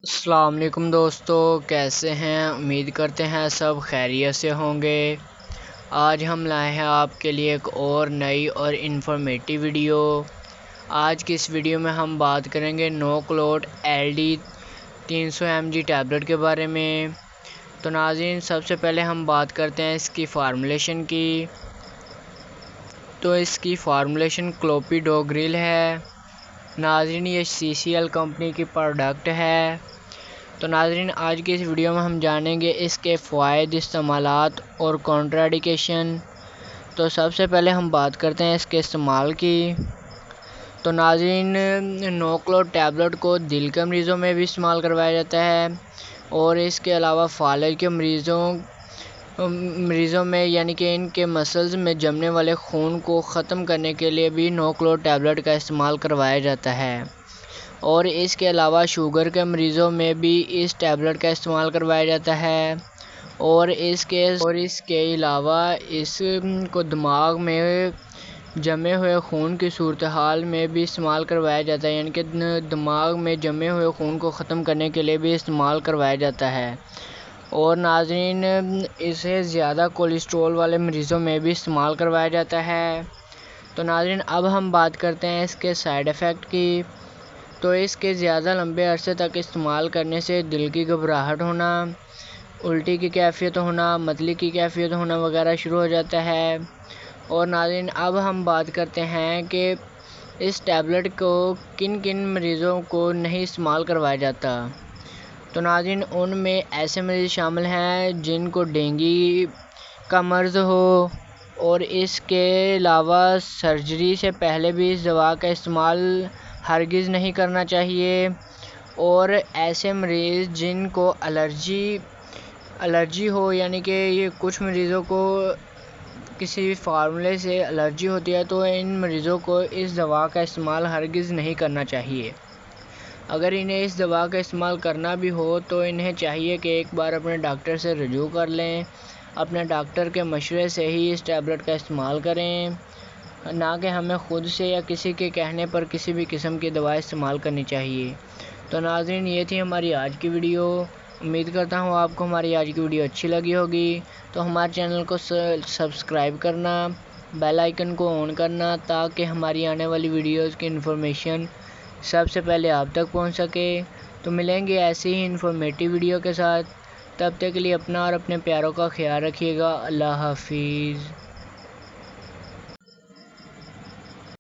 السلام علیکم دوستو، کیسے ہیں؟ امید کرتے ہیں سب خیریت سے ہوں گے۔ آج ہم لائے ہیں آپ کے لیے ایک اور نئی اور انفارمیٹیو ویڈیو۔ آج کی اس ویڈیو میں ہم بات کریں گے نوکلوٹ LD 300 mg ٹیبلٹ کے بارے میں۔ تو ناظرین، سب سے پہلے ہم بات کرتے ہیں اس کی فارمولیشن کی۔ تو اس کی فارمولیشن کلوپیڈوگریل ہے۔ ناظرین، یہ CCL کمپنی کی پروڈکٹ ہے۔ تو ناظرین، آج کی اس ویڈیو میں ہم جانیں گے اس کے فوائد، استعمالات اور کنٹراڈیکیشن۔ تو سب سے پہلے ہم بات کرتے ہیں اس کے استعمال کی۔ تو ناظرین، نوکلوٹ ٹیبلٹ کو دل کے مریضوں میں بھی استعمال کروایا جاتا ہے، اور اس کے علاوہ فالج کے مریضوں میں یعنی کہ ان کے مسلز میں جمنے والے خون کو ختم کرنے کے لیے بھی نوکلوٹ ٹیبلٹ کا استعمال کروایا جاتا ہے، اور اس کے علاوہ شوگر کے مریضوں میں بھی اس ٹیبلٹ کا استعمال کروایا جاتا ہے، اور اس کے علاوہ اس کو دماغ میں جمے ہوئے خون کی صورتحال میں بھی استعمال کروایا جاتا ہے، یعنی کہ دماغ میں جمے ہوئے خون کو ختم کرنے کے لیے بھی استعمال کروایا جاتا ہے، اور ناظرین اسے زیادہ کولیسٹرول والے مریضوں میں بھی استعمال کروایا جاتا ہے۔ تو ناظرین، اب ہم بات کرتے ہیں اس کے سائیڈ ایفیکٹ کی۔ تو اس کے زیادہ لمبے عرصے تک استعمال کرنے سے دل کی گھبراہٹ ہونا، الٹی کی کیفیت ہونا، متلی کی کیفیت ہونا وغیرہ شروع ہو جاتا ہے۔ اور ناظرین، اب ہم بات کرتے ہیں کہ اس ٹیبلٹ کو کن کن مریضوں کو نہیں استعمال کروایا جاتا۔ تو ناظرین، ان میں ایسے مریض شامل ہیں جن کو ڈینگی کا مرض ہو، اور اس کے علاوہ سرجری سے پہلے بھی اس دوا کا استعمال ہرگز نہیں کرنا چاہیے، اور ایسے مریض جن کو الرجی ہو، یعنی کہ یہ کچھ مریضوں کو کسی بھی فارمولے سے الرجی ہوتی ہے، تو ان مریضوں کو اس دوا کا استعمال ہرگز نہیں کرنا چاہیے۔ اگر انہیں اس دوا کا استعمال کرنا بھی ہو تو انہیں چاہیے کہ ایک بار اپنے ڈاکٹر سے رجوع کر لیں، اپنے ڈاکٹر کے مشورے سے ہی اس ٹیبلٹ کا استعمال کریں، نہ کہ ہمیں خود سے یا کسی کے کہنے پر کسی بھی قسم کی دوا استعمال کرنی چاہیے۔ تو ناظرین، یہ تھی ہماری آج کی ویڈیو۔ امید کرتا ہوں آپ کو ہماری آج کی ویڈیو اچھی لگی ہوگی۔ تو ہمارے چینل کو سبسکرائب کرنا، بیل آئیکن کو آن کرنا، تاکہ ہماری آنے والی ویڈیوز کی انفارمیشن سب سے پہلے آپ تک پہنچ سکے۔ تو ملیں گے ایسی ہی انفارمیٹیو ویڈیو کے ساتھ۔ تب تک کے لیے اپنا اور اپنے پیاروں کا خیال رکھیے گا۔ اللہ حافظ۔